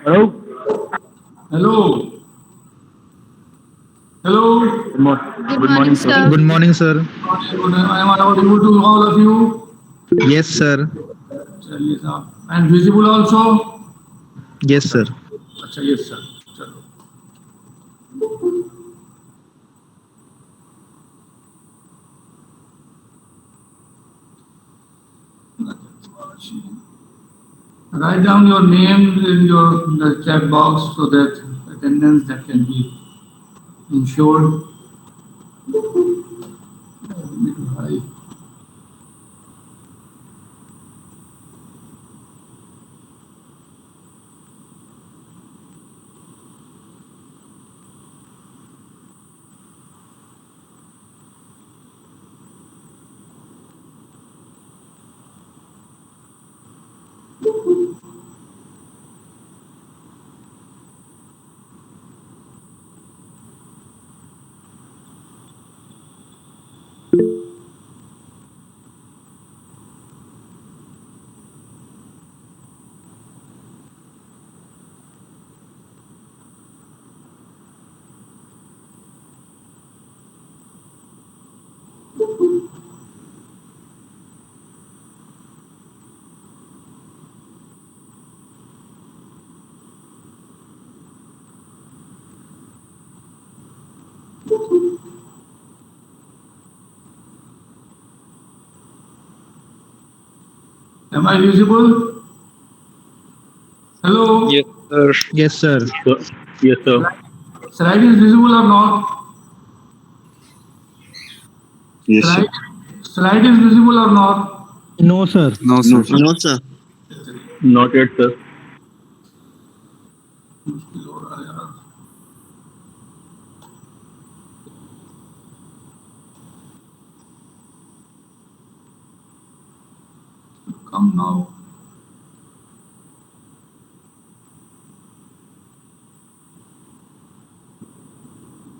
Hello. Hello. Hello. Good Good morning, morning, sir. sir. Good morning, sir. I am audible to all of you. Yes, sir. चलिए साहब and visible also. Yes, sir. अच्छा yes sir. चलो. Write down your name in the chat box so that attendance that can be ensured. Hi. Am I visible? Hello. Yes, sir. Yes, sir. Yes, sir. Slide, slide is visible or not? Yes, sir. Slide, slide is visible or not? No, sir. No, No, sir. sir. No, sir. Not yet, sir. मुश्किल हो रहा है यार. Come now.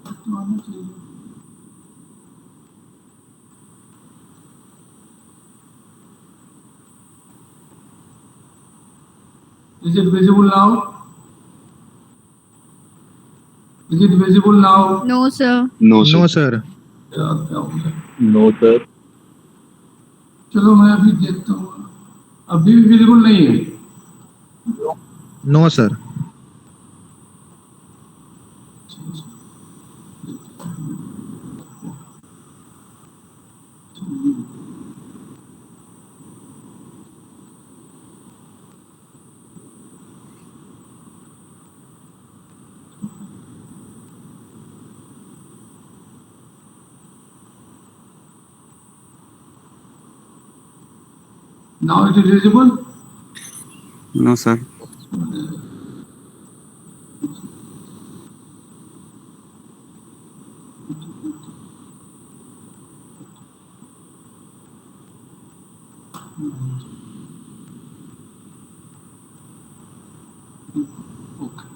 तो आना चाहिए. Is it visible now? Is it visible now? No, sir. No, sir. No, sir. यार क्या हो गया? No, sir. चलो मैं अभी देखता हूँ. अभी भी विजिबल नहीं है. No, sir. Now it is visible. No, sir. Okay.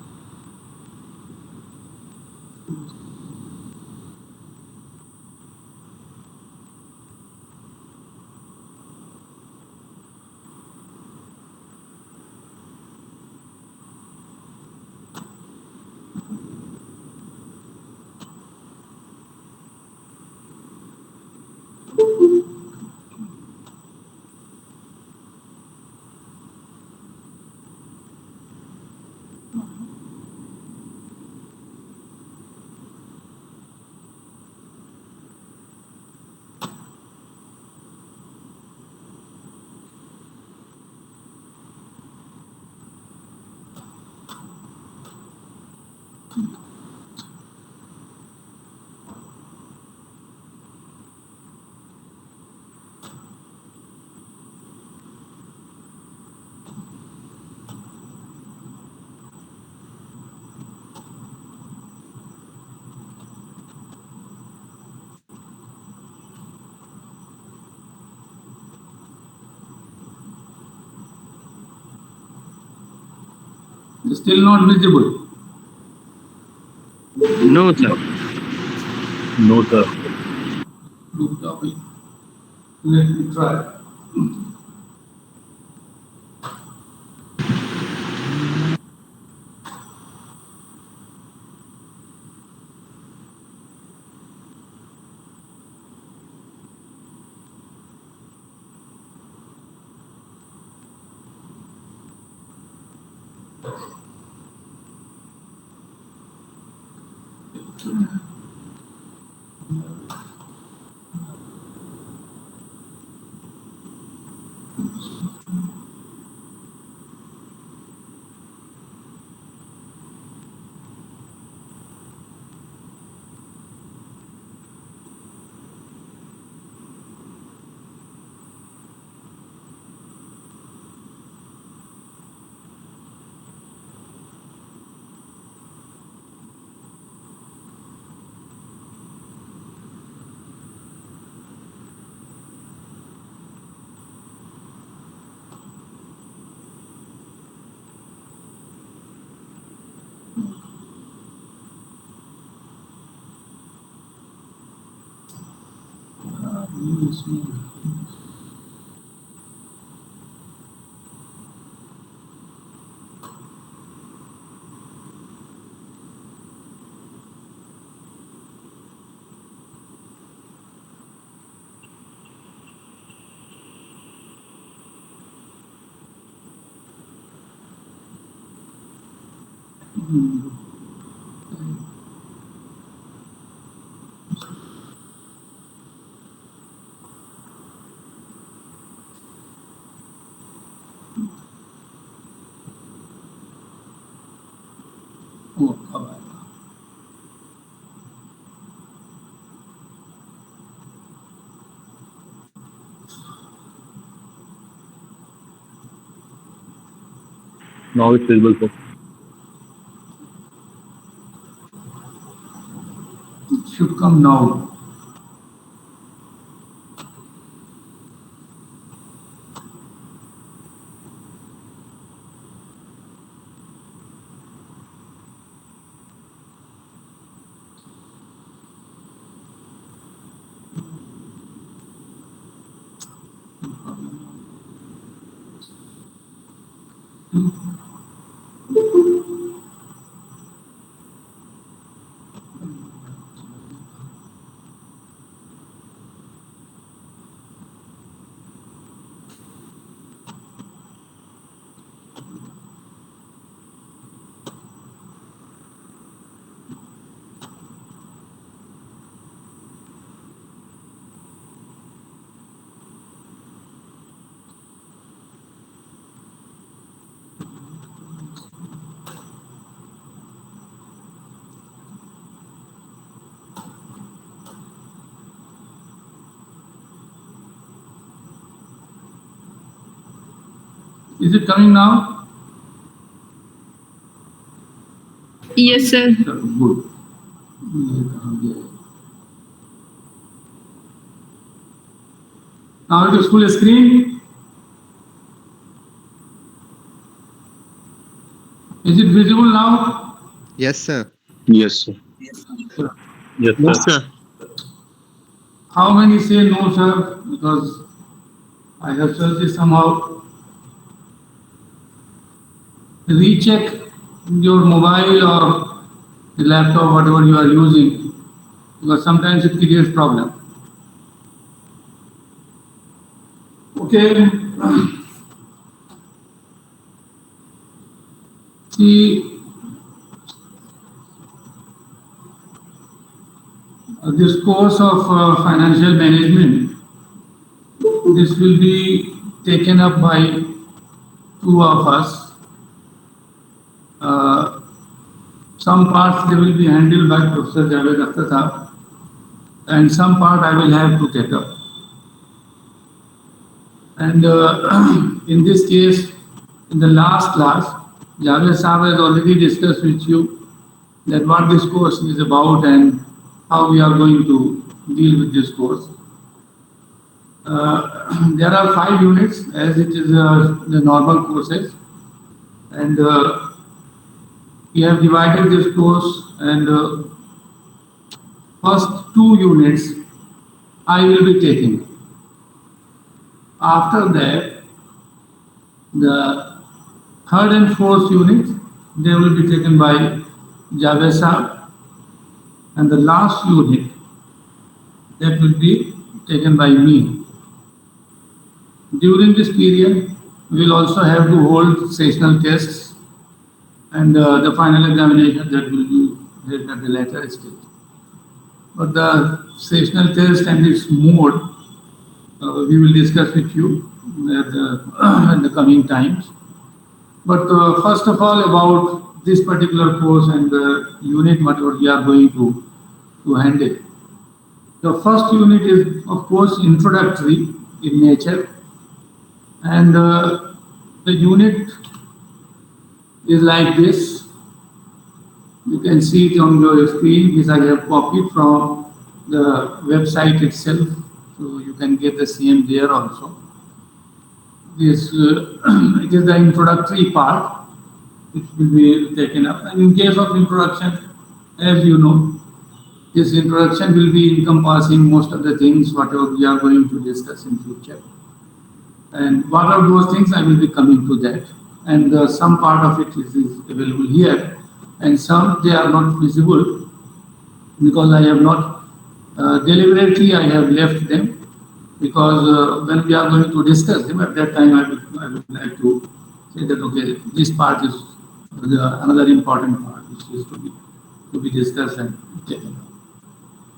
Still not visible. No, sir. No, sir. Let me try. Oh, come on. Now it's visible, sir. It should come now. Is it coming now? Yes, sir. Good. Now it is full screen. Is it visible now? Yes, sir. Yes, sir. Yes, Yes, sir. sir. How many say no, sir? Because I have searched it somehow. Recheck your mobile or the laptop, whatever you are using, because sometimes it creates problem. Okay. See, this course of financial management, this will be taken up by two of us. Some parts they will be handled by Professor Javed Akhtar Sahab, and some part I will have to take up. And in this case, in the last class, Javed Sahab has already discussed with you that what this course is about and how we are going to deal with this course. There are 5 units as it is the normal courses, and we have divided this course, and first 2 units I will be taking. After that, the third and fourth unit, they will be taken by Javed Sahab, and the last unit, that will be taken by me. During this period, we will also have to hold sessional tests and the final examination that will be at the later stage. But the sessional test and its mode, we will discuss with you in the coming times. But first of all, about this particular course and the unit what we are going to handle. The first unit is, of course, introductory in nature, and the unit is like this. You can see it on your screen. This I have copied from the website itself, so you can get the same there also. This it is the introductory part, which will be taken up. And in case of introduction, as you know, this introduction will be encompassing most of the things whatever we are going to discuss in future. And what are those things, I will be coming to that. And some part of it is available here, and some they are not visible because I have not deliberately I have left them, because when we are going to discuss them at that time I would like to say that okay, this part is another important part which is to be discussed and taken up.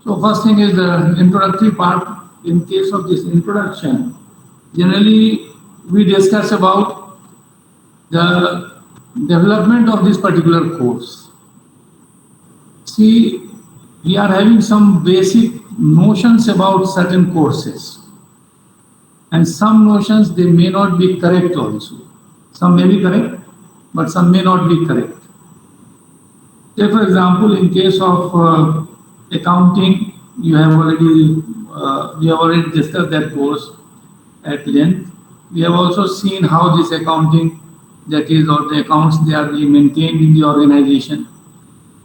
So first thing is the introductory part. In case of this introduction, generally we discuss about the development of this particular course. See, we are having some basic notions about certain courses, and some notions they may not be correct also. Some may be correct, but some may not be correct. Say for example, in case of accounting, we have already discussed that course at length. We have also seen how this accounting, that is, or the accounts, they are being maintained in the organization.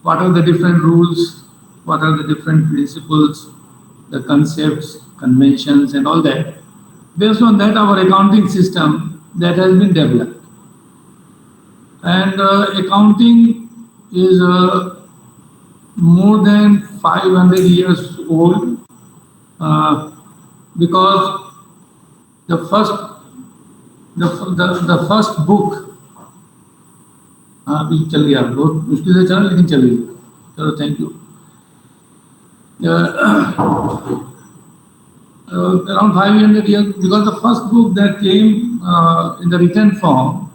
What are the different rules? What are the different principles, the concepts, conventions, and all that? Based on that, our accounting system that has been developed. And accounting is more than 500 years old, because the first book अभी चल गया, बहुत मुश्किल से चला लेकिन चल गया. चलो, thank you. Around 500 years, because the first book that came in the written form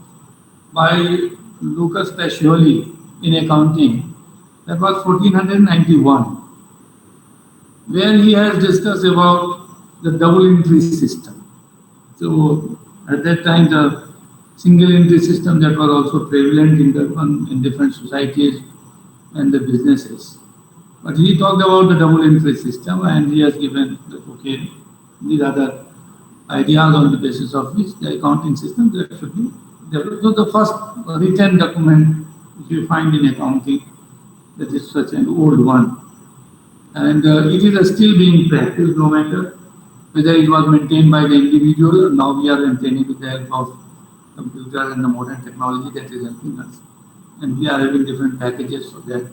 by Lucas Pacioli in accounting, that was 1491, where he has discussed about the double entry system. So at that time, the single entry system that was also prevalent in different societies and the businesses. But he talked about the double entry system, and he has given okay, these are the ideas on the basis of which the accounting system that should be developed. So the first written document which you find in accounting, that is such an old one, and it is still being practiced, no matter whether it was maintained by the individual or now we are maintaining with the help of computers and the modern technology that is helping us. And we are having different packages for that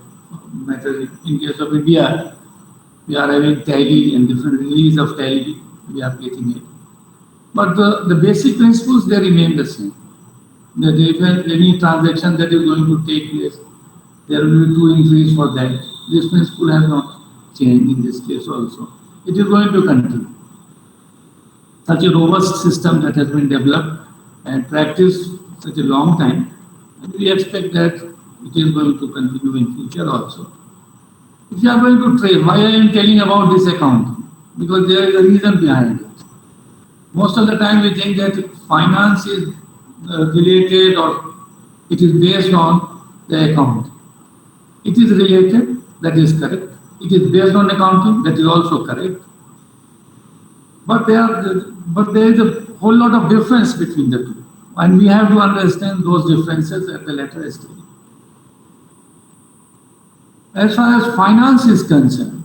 matter. In case of India, we are having Tally and different release of Tally, we are getting it. But the basic principles, they remain the same. That if any transaction that is going to take place, there will be 2 entries for that. This principle has not changed in this case also. It is going to continue. Such a robust system that has been developed and practiced such a long time, and we expect that it is going to continue in future also. If you are going to trade, why I am telling about this accounting? Because there is a reason behind it. Most of the time we think that finance is related or it is based on the accounting. It is related, that is correct. It is based on accounting, that is also correct. But there is a whole lot of difference between the two, and we have to understand those differences at the later stage. As far as finance is concerned,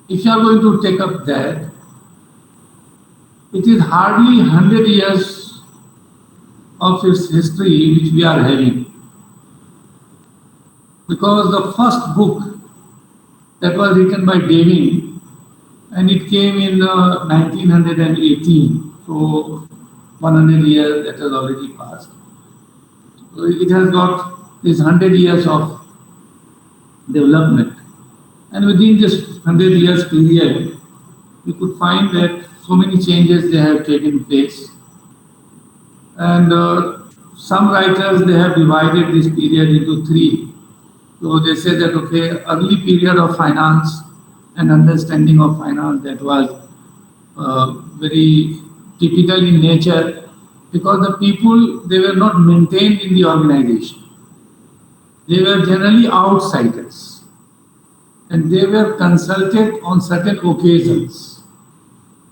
if you are going to take up that, it is hardly 100 years of its history which we are having. Because the first book that was written by Deming, and it came in 1918, so 100 years that has already passed. So it has got this 100 years of development. And within this 100 years period, we could find that so many changes they have taken place. And some writers, they have divided this period into three. So they say that, okay, early period of finance and understanding of finance that was very typical in nature because the people, they were not maintained in the organization. They were generally outsiders and they were consulted on certain occasions.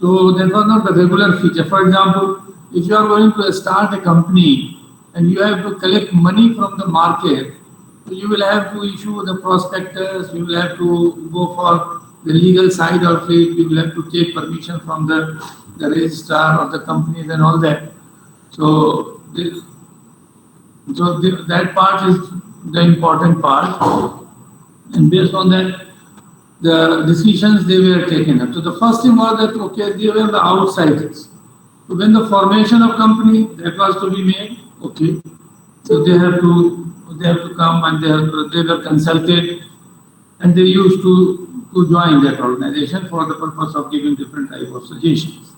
So that was not the regular feature. For example, if you are going to start a company and you have to collect money from the market, you will have to issue the prospectus, you will have to go for the legal side of it, you will have to take permission from the registrar of the companies and all that. So, that part is the important part. And based on that, the decisions they were taken up. So the first thing was that, okay, they were the outsiders. So when the formation of company that was to be made, okay, so they have to come and they were consulted and they used to join that organization for the purpose of giving different type of suggestions.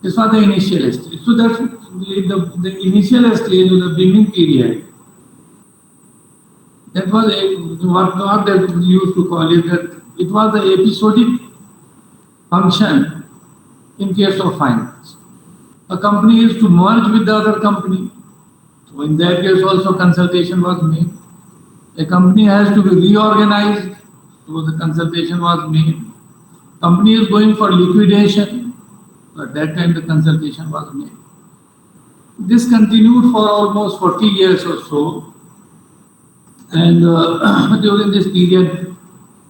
This was the initial stage. So that's the initial stage of the beginning period. That was what they used to call it, that it was the episodic function in case of finance. A company is to merge with the other company. So in that case also consultation was made. A company has to be reorganized, so the consultation was made. Company is going for liquidation, so at that time the consultation was made. This continued for almost 40 years or so. And during this period,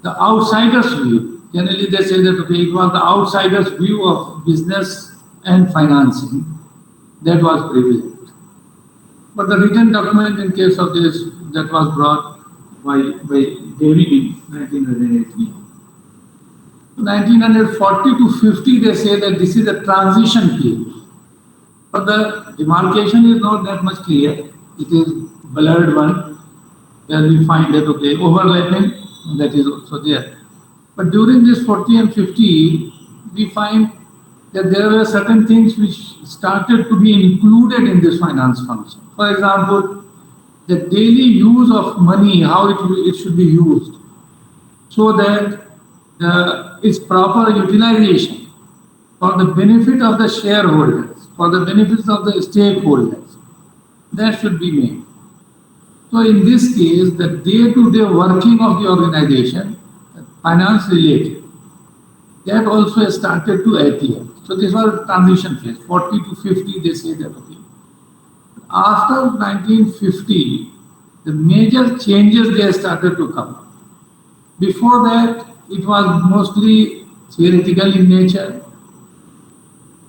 the outsiders' view, generally they say that, okay, it was the outsiders' view of business and financing that was prevalent. But the written document in case of this, that was brought by David in 1980. 1940 to 50, they say that this is a transition period. But the demarcation is not that much clear. It is blurred one. Where we find that, okay, overlapping, that is also there. But during this 40 and 50, we find that there were certain things which started to be included in this finance function. For example, the daily use of money, how it should be used, so that its proper utilization for the benefit of the shareholders, for the benefits of the stakeholders, that should be made. So in this case, the day-to-day working of the organization, finance related, that also started to appear. So this was a transition phase, 40 to 50, they say that, okay. After 1950, the major changes they started to come. Before that, it was mostly theoretical in nature.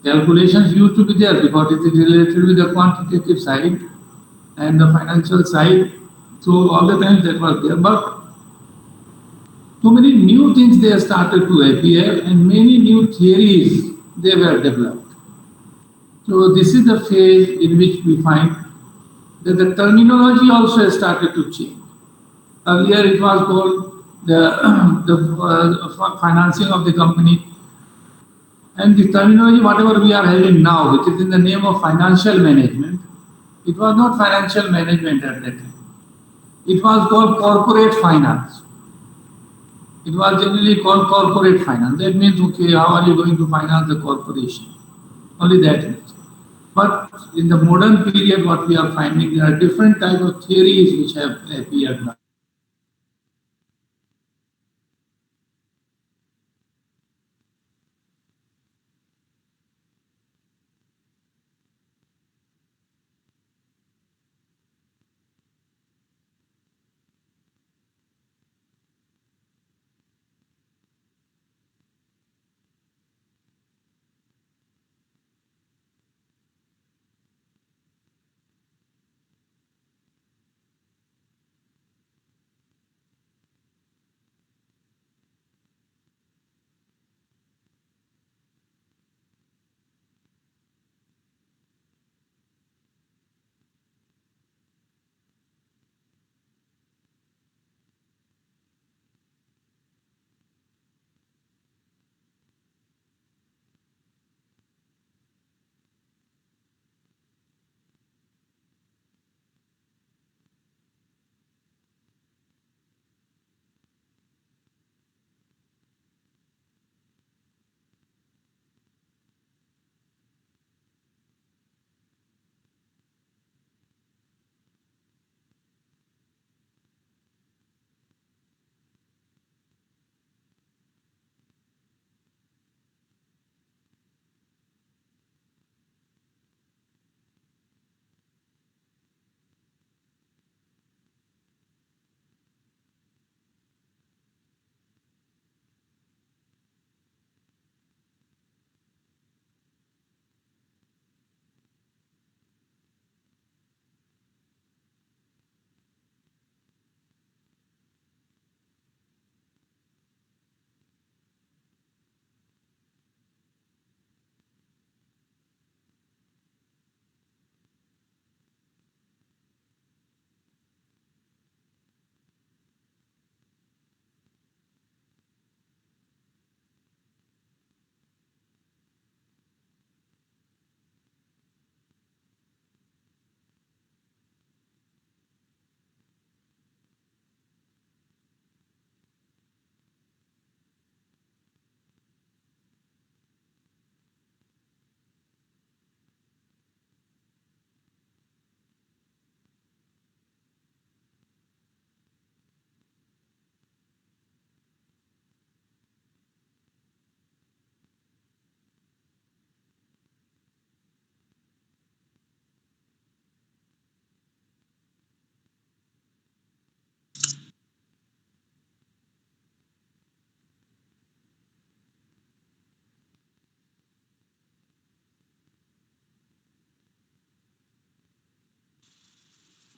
Calculations used to be there because it is related with the quantitative side and the financial side. So all the time that was there. But so many new things they started to appear and many new theories they were developed. So this is the phase in which we find that the terminology also started to change. Earlier it was called the financing of the company. And the terminology, whatever we are having now, which is in the name of financial management, it was not financial management at that time. It was called corporate finance. It was generally called corporate finance. That means, okay, how are you going to finance the corporation? Only that means. But in the modern period, what we are finding, there are different types of theories which have appeared now.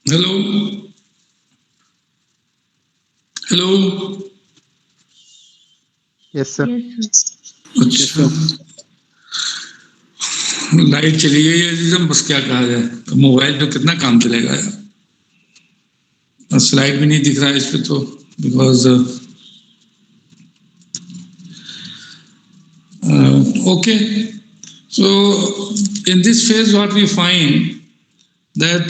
Hello? Hello? Yes, sir. अच्छा, light चली गई है एकदम, बस क्या कहा जाए, तो मोबाइल पे कितना काम चलेगा यार। स्लाइड भी नहीं दिख रहा है इस पे तो, because okay. So in this phase what we find that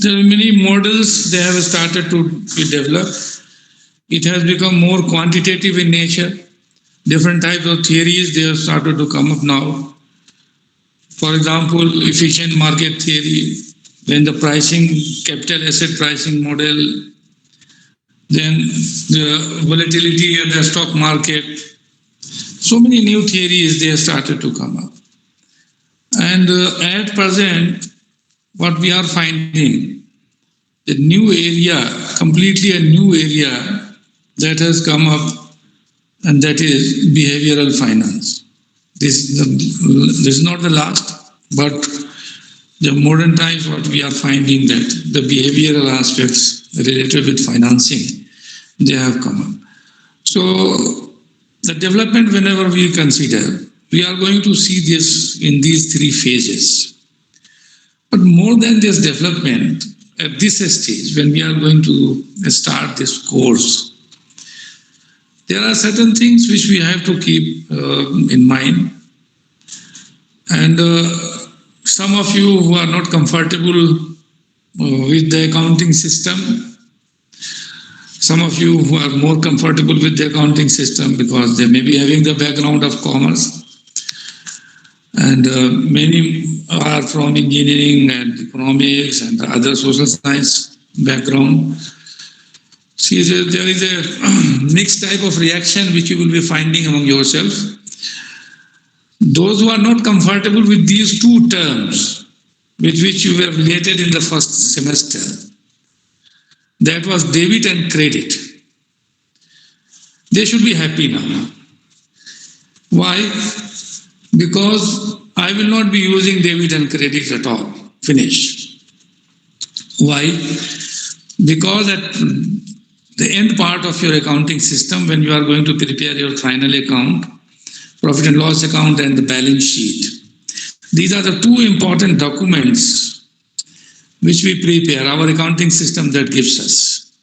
there are many models they have started to be developed. It has become more quantitative in nature. Different types of theories they have started to come up now. For example, efficient market theory, then the pricing, capital asset pricing model, then the volatility in the stock market. So many new theories they have started to come up. And at present, what we are finding, a new area, completely a new area that has come up, and that is behavioral finance. This is not the last, but the modern times what we are finding that the behavioral aspects related with financing, they have come up. So the development whenever we consider, we are going to see this in these three phases. But more than this development, at this stage, when we are going to start this course, there are certain things which we have to keep in mind. And some of you who are not comfortable with the accounting system, some of you who are more comfortable with the accounting system because they may be having the background of commerce, and many are from engineering and economics and other social science background. See, there is a mixed type of reaction which you will be finding among yourself. Those who are not comfortable with these two terms with which you were related in the first semester, that was debit and credit. They should be happy now. Why? Because I will not be using debit and credit at all. Finish. Why? Because at the end part of your accounting system, when you are going to prepare your final account, profit and loss account and the balance sheet, these are the two important documents which we prepare, our accounting system that gives us.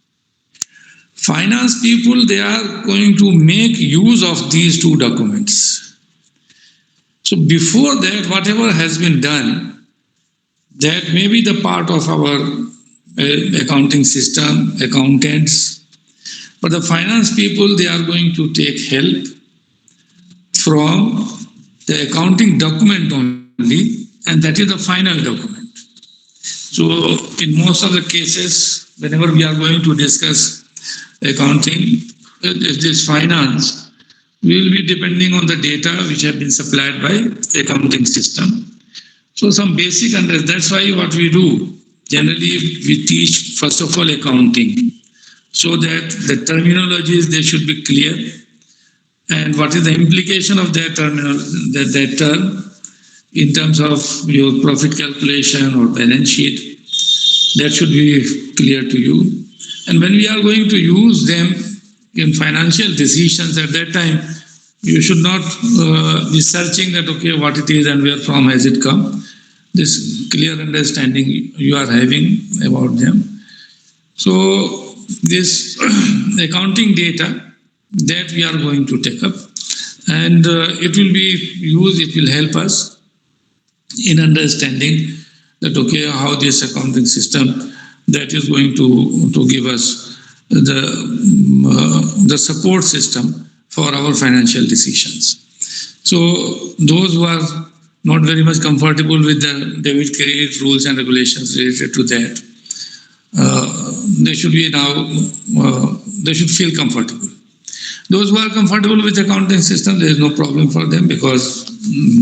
Finance people, they are going to make use of these two documents. So before that, whatever has been done, that may be the part of our accounting system, accountants, but the finance people, they are going to take help from the accounting document only, and that is the final document. So in most of the cases, whenever we are going to discuss accounting, this finance, we will be depending on the data which have been supplied by the accounting system. So some basic understanding, that's why what we do, generally we teach first of all accounting, so that the terminologies, they should be clear, and what is the implication of that term in terms of your profit calculation or balance sheet, that should be clear to you. And when we are going to use them in financial decisions, at that time, you should not be searching that, okay, what it is and where from has it come. This clear understanding you are having about them. So this accounting data that we are going to take up, and it will be used, it will help us in understanding that, okay, how this accounting system that is going to give us the support system for our financial decisions. So those who are not very much comfortable with the debit credit rules and regulations related to that, they should be now, they should feel comfortable. Those who are comfortable with the accounting system, there is no problem for them because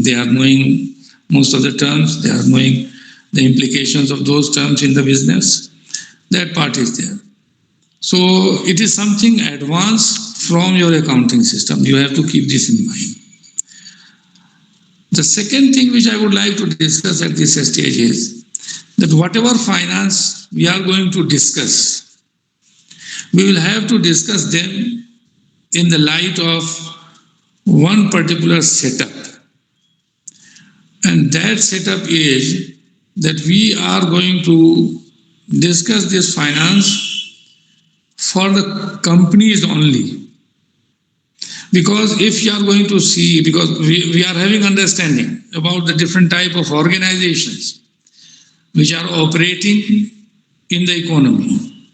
they are knowing most of the terms, they are knowing the implications of those terms in the business. That part is there. So it is something advanced from your accounting system. You have to keep this in mind. The second thing which I would like to discuss at this stage is that whatever finance we are going to discuss, we will have to discuss them in the light of one particular setup. And that setup is that we are going to discuss this finance for the companies only. Because if you are going to see, because we are having understanding about the different type of organizations which are operating in the economy.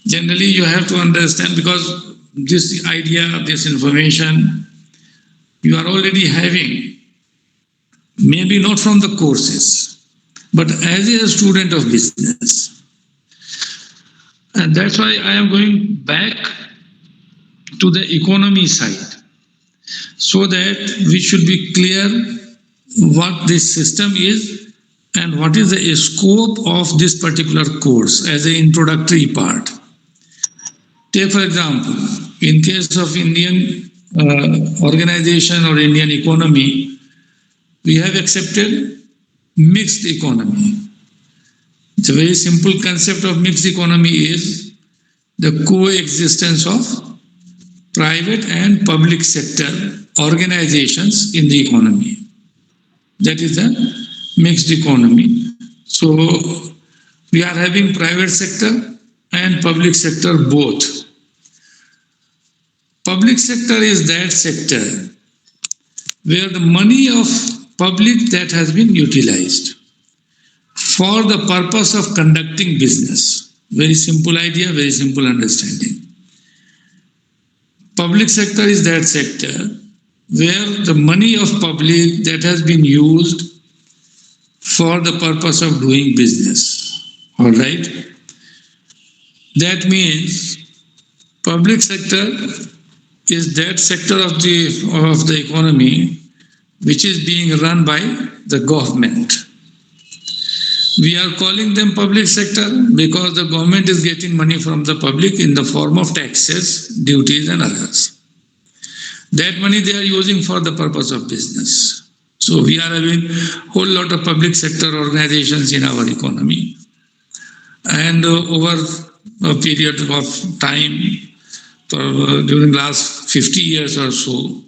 Generally, you have to understand, because this idea, this information, you are already having, maybe not from the courses, but as a student of business. And that's why I am going back to the economy side, so that we should be clear what this system is and what is the scope of this particular course as an introductory part. Take for example, in case of Indian organization or Indian economy, we have accepted mixed economy. The very simple concept of mixed economy is the coexistence of private and public sector organizations in the economy. That is the mixed economy. So we are having private sector and public sector both. Public sector is that sector where the money of public that has been utilized for the purpose of conducting business. Very simple idea, very simple understanding. Public sector is that sector where the money of public that has been used for the purpose of doing business. All right? That means public sector is that sector of the economy which is being run by the government. We are calling them public sector because the government is getting money from the public in the form of taxes, duties and others. That money they are using for the purpose of business. So we are having a whole lot of public sector organizations in our economy. And over a period of time, during last 50 years or so,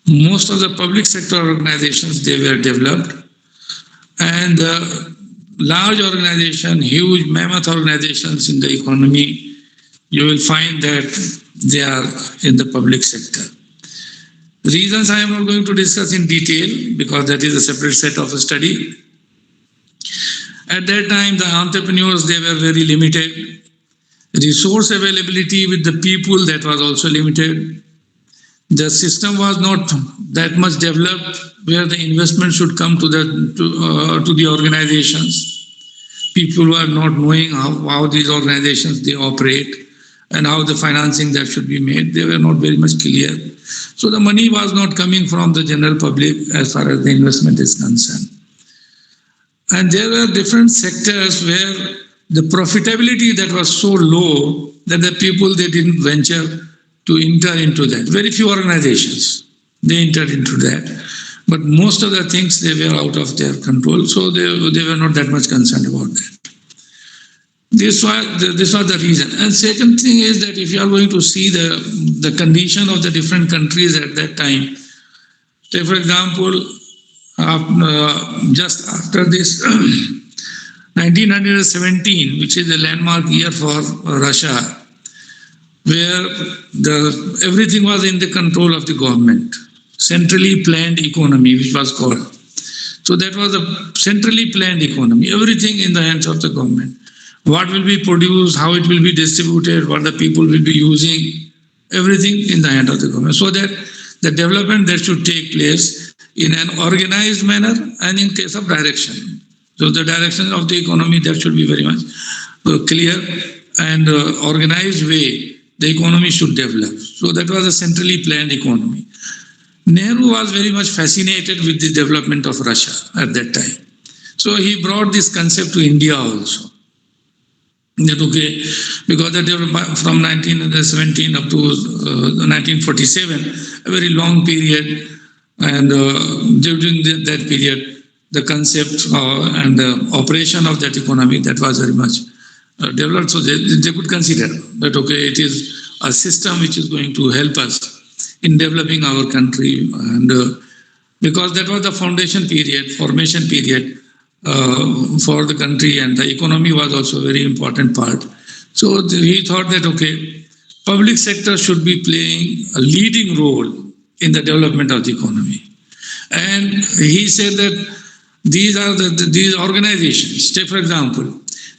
most of the public sector organizations, they were developed, and large organization, huge mammoth organizations in the economy, you will find that they are in the public sector. Reasons I am not going to discuss in detail because that is a separate set of a study. At that time, the entrepreneurs, they were very limited. Resource availability with the people, that was also limited. The system was not that much developed where the investment should come to the organizations. People were not knowing how these organizations they operate and how the financing that should be made. They were not very much clear. So the money was not coming from the general public as far as the investment is concerned. And there were different sectors where the profitability that was so low that the people, they didn't venture to enter into that. Very few organizations, they entered into that. But most of the things, they were out of their control, so they were not that much concerned about that. This was the reason. And second thing is that if you are going to see the condition of the different countries at that time, say for example, just after this 1917, which is the landmark year for Russia, where everything was in the control of the government, centrally planned economy, which was called. So that was a centrally planned economy, everything in the hands of the government. What will be produced, how it will be distributed, what the people will be using, everything in the hand of the government. So that the development that should take place in an organized manner and in case of direction. So the direction of the economy, that should be very much clear and organized way the economy should develop. So that was a centrally planned economy. Nehru was very much fascinated with the development of Russia at that time. So he brought this concept to India also. That okay, because that from 1917 up to 1947, a very long period, and during that period, the concept and the operation of that economy, that was very much developed. So they could consider that, okay, it is a system which is going to help us in developing our country. And because that was the foundation period, formation period for the country, and the economy was also a very important part. So he thought that, okay, public sector should be playing a leading role in the development of the economy. And he said that these are these organizations. Take, for example,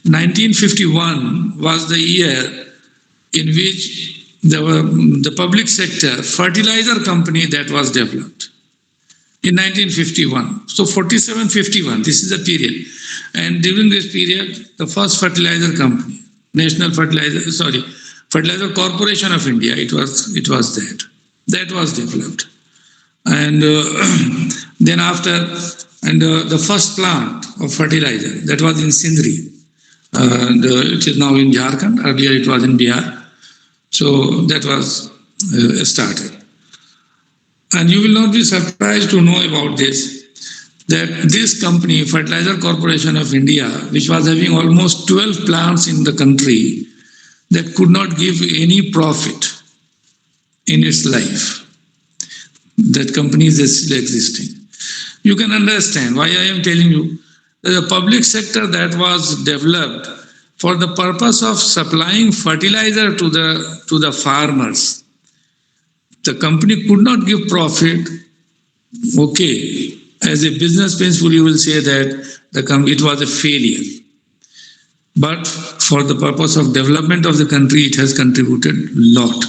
1951 was the year in which the public sector fertilizer company that was developed. In 1951. So 47, 51, this is the period. And during this period, the first fertilizer company, Fertilizer Corporation of India, it was that was developed. And then after, the first plant of fertilizer, that was in Sindri. It is now in Jharkhand. Earlier it was in Bihar. So that was started. And you will not be surprised to know about this, that this company, Fertilizer Corporation of India, which was having almost 12 plants in the country, that could not give any profit in its life. That company is still existing. You can understand why I am telling you that the public sector that was developed for the purpose of supplying fertilizer to the farmers. The company could not give profit. Okay, as a business principle, you will say that it was a failure. But for the purpose of development of the country, it has contributed a lot.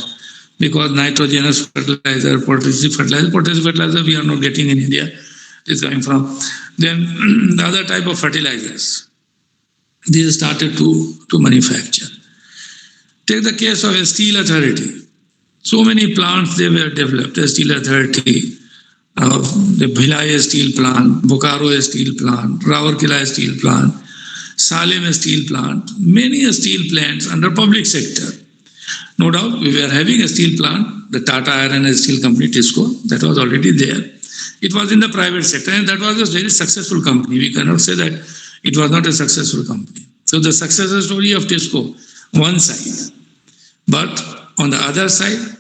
Because nitrogenous fertilizer, potassium fertilizer, we are not getting in India. It is coming from. Then the other type of fertilizers, these started to manufacture. Take the case of a steel authority. So many plants they were developed. A steel authority, the Bhilai steel plant, Bokaro steel plant, Raurkela steel plant, Salem steel plant, many steel plants under public sector. No doubt, we were having a steel plant, the Tata Iron and Steel Company, TISCO, that was already there. It was in the private sector, and that was a very successful company. We cannot say that it was not a successful company. So the success story of TISCO, one side. But on the other side,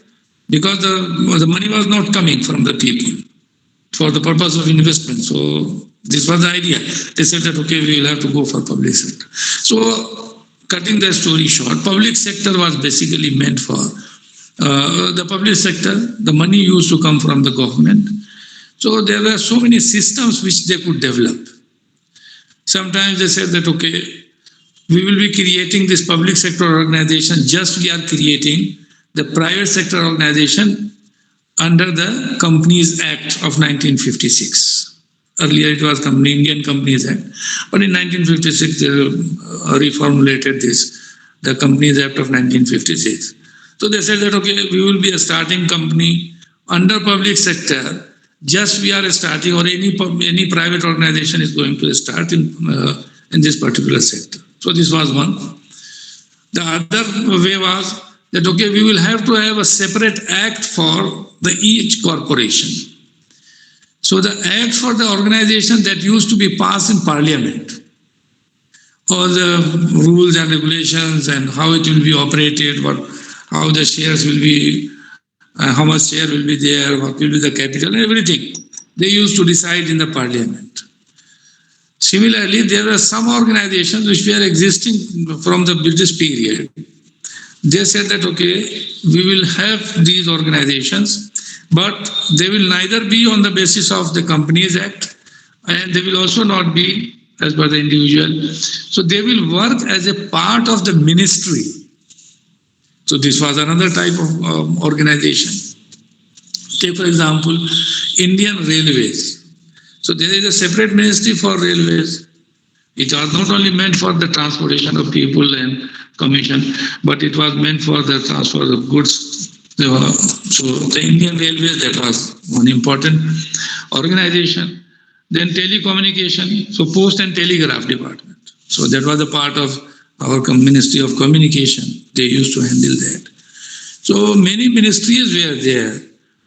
because the money was not coming from the people for the purpose of investment. So this was the idea. They said that, okay, we will have to go for public sector. So cutting the story short, public sector was basically meant for the public sector. The money used to come from the government. So there were so many systems which they could develop. Sometimes they said that, okay, we will be creating this public sector organization, just we are creating the private sector organization under the Companies Act of 1956. Earlier it was Indian Companies Act, but in 1956 they reformulated this, the Companies Act of 1956. So they said that, okay, we will be a starting company under public sector, just we are starting, or any private organization is going to start in this particular sector. So this was one. The other way was that, okay, we will have to have a separate act for each corporation. So the act for the organization that used to be passed in parliament, all the rules and regulations and how it will be operated, how the shares will be, how much share will be there, what will be the capital, and everything. They used to decide in the parliament. Similarly, there were some organizations which were existing from the British period. They said that, okay, we will have these organizations, but they will neither be on the basis of the Companies Act, and they will also not be as per the individual. So they will work as a part of the ministry. So this was another type of organization. Take, for example, Indian Railways. So there is a separate ministry for railways. It was not only meant for the transportation of people and commission, but it was meant for the transfer of goods. So the Indian Railways, that was one important organization. Then telecommunication, so Post and Telegraph Department. So that was a part of our Ministry of Communication. They used to handle that. So many ministries were there,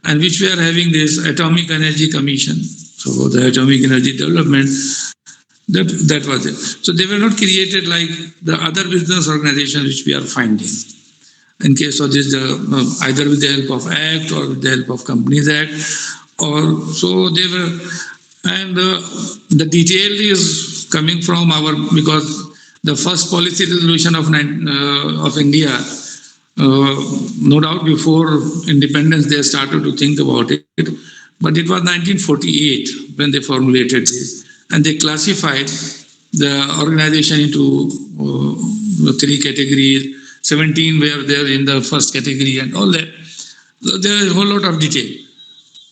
and which were having this Atomic Energy Commission. So the atomic energy development, that was it. So they were not created like the other business organizations which we are finding. In case of this, either with the help of Act or with the help of Companies Act, or so they were, and the detail is coming from because the first policy resolution of India, no doubt before independence they started to think about it, but it was 1948 when they formulated this, and they classified the organization into 3 categories. 17 were there in the first category and all that. So there is a whole lot of detail.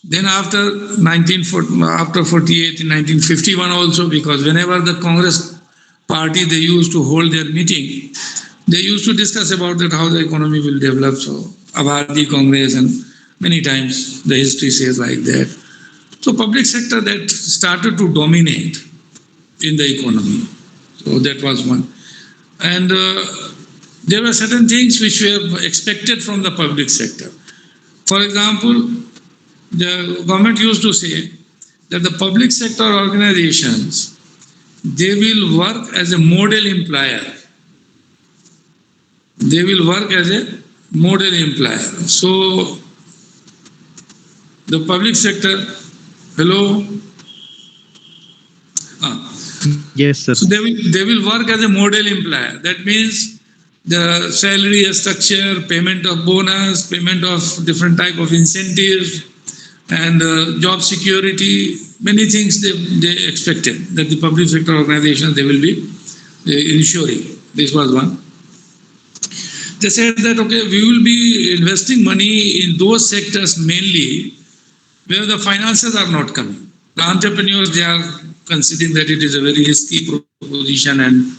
Then after 48, in 1951 also, because whenever the Congress party they used to hold their meeting, they used to discuss about that how the economy will develop. So Abadi Congress, and many times the history says like that. So public sector that started to dominate in the economy. So that was one. And there were certain things which were expected from the public sector. For example, the government used to say that the public sector organizations, they will work as a model employer. They will work as a model employer. So the public sector, hello? Yes, sir. So they will work as a model employer. That means the salary structure, payment of bonus, payment of different type of incentives, and job security, many things they expected that the public sector organizations they will be ensuring. This was one. They said that, okay, we will be investing money in those sectors mainly where the finances are not coming. The entrepreneurs, they are considering that it is a very risky proposition and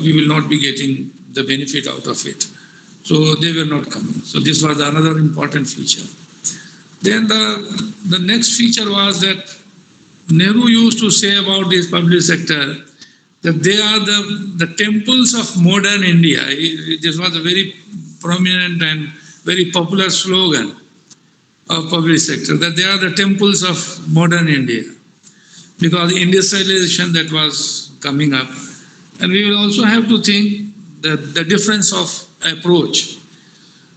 we will not be getting the benefit out of it. So they were not coming. So this was another important feature. Then the next feature was that Nehru used to say about this public sector that they are the temples of modern India. This was a very prominent and very popular slogan of public sector, that they are the temples of modern India, because industrialization that was coming up. And we will also have to think that the difference of approach,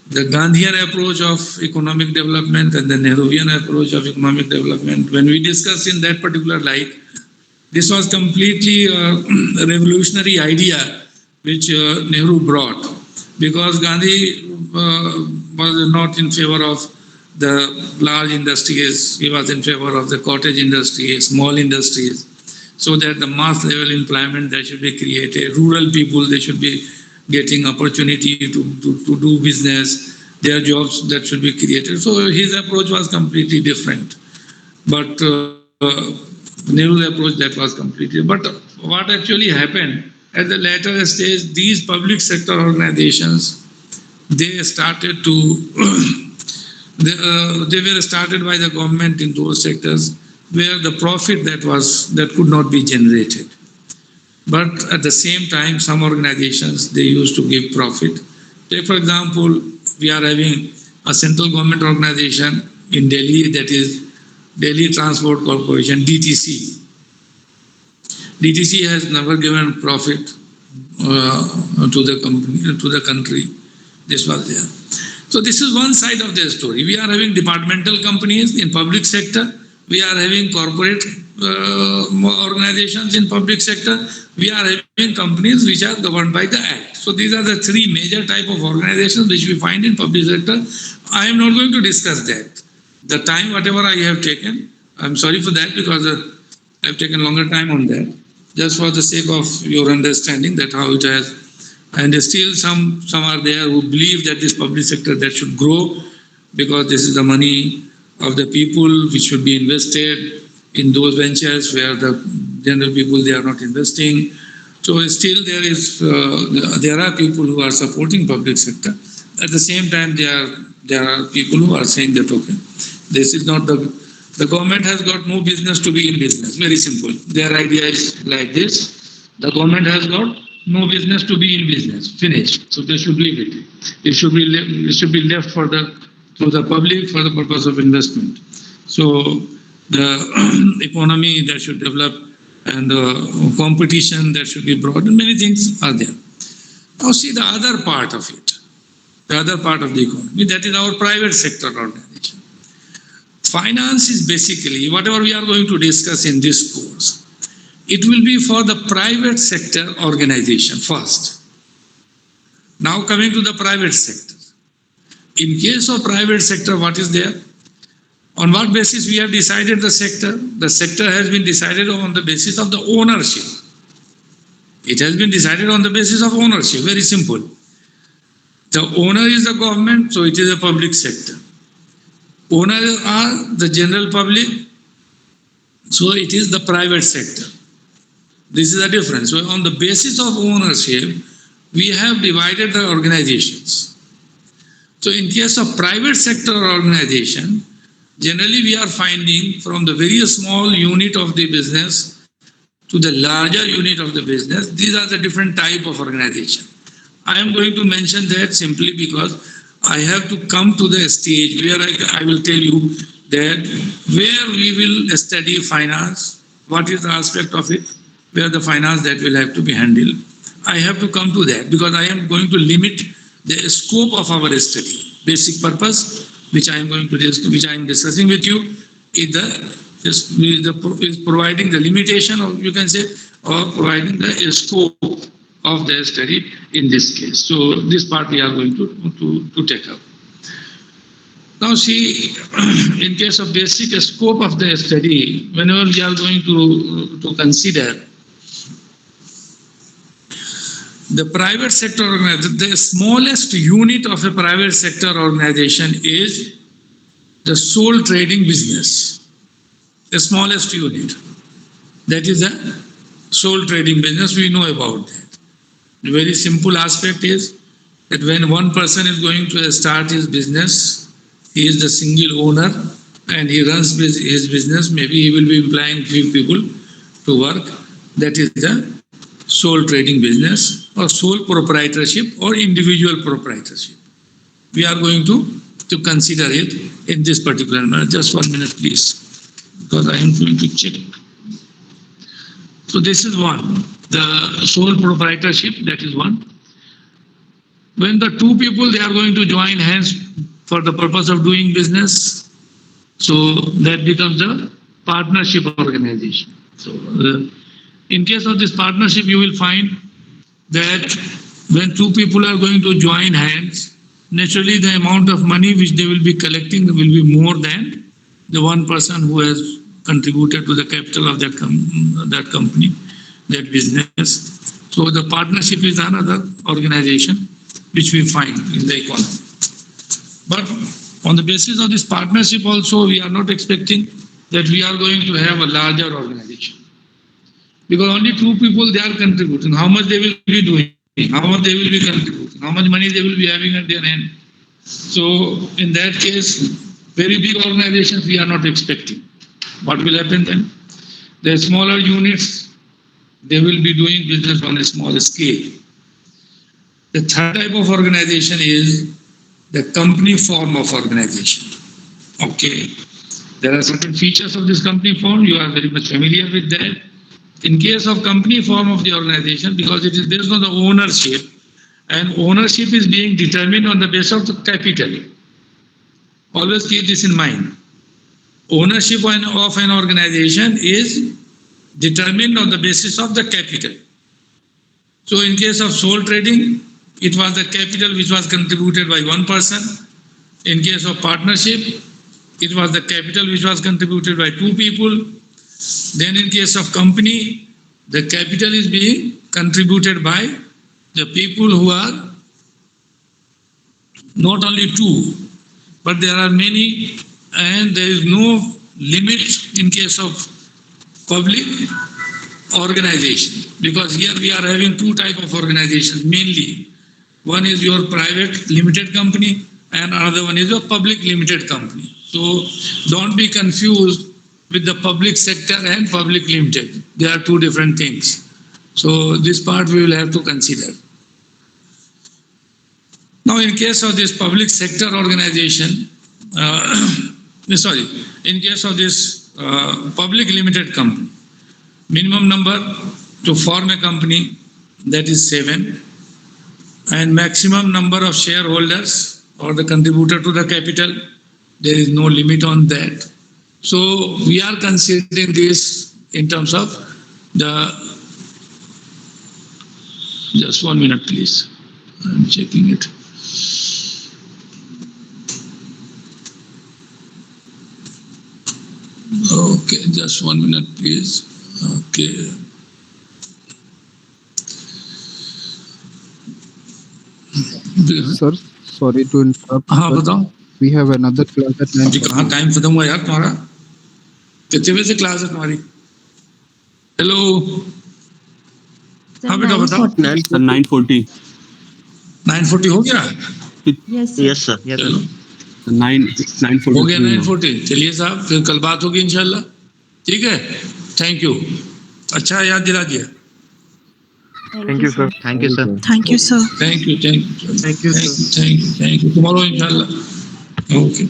the Gandhian approach of economic development and the Nehruvian approach of economic development. When we discuss in that particular light, this was completely a revolutionary idea which Nehru brought, because Gandhi was not in favor of the large industries. He was in favor of the cottage industry, small industries, so that the mass level employment that should be created. Rural people, they should be getting opportunity to do business, their jobs that should be created. So his approach was completely different. But Nehru's approach, that was completely. But what actually happened at the later stage, these public sector organizations, they started to, they were started by the government in those sectors where the profit that could not be generated. But at the same time, some organizations, they used to give profit. Take, for example, we are having a central government organization in Delhi, that is Delhi Transport Corporation, DTC. DTC has never given profit to the company, to the country. This was there. So this is one side of the story. We are having departmental companies in public sector. We are having corporate organizations in public sector. We are having companies which are governed by the Act. So these are the three major type of organizations which we find in public sector. I am not going to discuss that. The time, whatever I have taken, I'm sorry for that, because I have taken longer time on that, just for the sake of your understanding that how it has. And still some are there who believe that this public sector that should grow, because this is the money of the people which should be invested in those ventures where the general people, they are not investing. So still there are people who are supporting public sector. At the same time, there are people who are saying that, okay, this is not the government has got no business to be in business. Very simple. Their idea is like this: the government has got no business to be in business. Finished. So they should leave it. It should be left to the public for the purpose of investment. So the economy that should develop, and the competition that should be brought, and many things are there. Now see the other part of it, the other part of the economy, that is our private sector organization. Finance is basically, whatever we are going to discuss in this course, it will be for the private sector organization first. Now coming to the private sector. In case of private sector, what is there? On what basis we have decided the sector? The sector has been decided on the basis of the ownership. It has been decided on the basis of ownership, very simple. The owner is the government, so it is a public sector. Owners are the general public, so it is the private sector. This is the difference. So on the basis of ownership, we have divided the organizations. So in case of private sector organization, generally we are finding from the very small unit of the business to the larger unit of the business, these are the different type of organization. I am going to mention that simply because I have to come to the stage where I will tell you that where we will study finance, what is the aspect of it, where the finance that will have to be handled. I have to come to that because I am going to limit the scope of our study. Basic purpose, which I am going to which I am discussing with you, is providing the limitation, or you can say, or providing the scope of the study in this case. So this part we are going to take up. Now see, in case of basic scope of the study, whenever we are going to consider the private sector organization, the smallest unit of a private sector organization is the sole trading business. The smallest unit. That is the sole trading business. We know about that. The very simple aspect is that when one person is going to start his business, he is the single owner and he runs his business. Maybe he will be employing few people to work. That is the sole trading business or sole proprietorship or individual proprietorship. We are going to consider it in this particular manner. Just 1 minute, please, because I am going to check. So this is one, the sole proprietorship, that is one. When the two people, they are going to join hands for the purpose of doing business, so that becomes a partnership organization. So in case of this partnership, you will find that when two people are going to join hands, naturally the amount of money which they will be collecting will be more than the one person who has contributed to the capital of that company, that business. So the partnership is another organization which we find in the economy. But on the basis of this partnership also, we are not expecting that we are going to have a larger organization. Because only two people, they are contributing. How much they will be doing, how much they will be contributing, how much money they will be having at their hand. So in that case, very big organizations we are not expecting. What will happen then? The smaller units, they will be doing business on a small scale. The third type of organization is the company form of organization. Okay. There are certain features of this company form. You are very much familiar with that. In case of company form of the organization, because it is based on the ownership, and ownership is being determined on the basis of the capital. Always keep this in mind. Ownership of an organization is determined on the basis of the capital. So in case of sole trading, it was the capital which was contributed by one person. In case of partnership, it was the capital which was contributed by two people. Then in case of company, the capital is being contributed by the people who are not only two, but there are many, and there is no limit in case of public organization. Because here we are having two types of organizations mainly. One is your private limited company and another one is your public limited company. So don't be confused with the public sector and public limited. They are two different things. So this part we will have to consider. Now in case of this public sector organization, in case of this public limited company. Minimum number to form a company, that is 7, and maximum number of shareholders or the contributor to the capital, there is no limit on that. So we are considering this in terms of the, just 1 minute please, I'm checking it. Okay, just 1 minute please. Okay. Sir, sorry to interrupt. हाँ sir. बताओ We have another class at 9. जी कहाँ time खत्म हुआ यार तुम्हारा? कितने बजे से क्लास है तुम्हारी? हेलो हाँ बेटा बताओ 9:40. 9:40 हो गया? Yes, sir. चलो 9:40. हो गया 9:40. चलिए साहब फिर कल बात होगी इंशाल्लाह. ठीक है, थैंक यू. अच्छा याद दिला दिया. Thank you, sir. Thank you, sir. Thank you. Thank you, sir. Tomorrow इंशाल्लाह. ओके.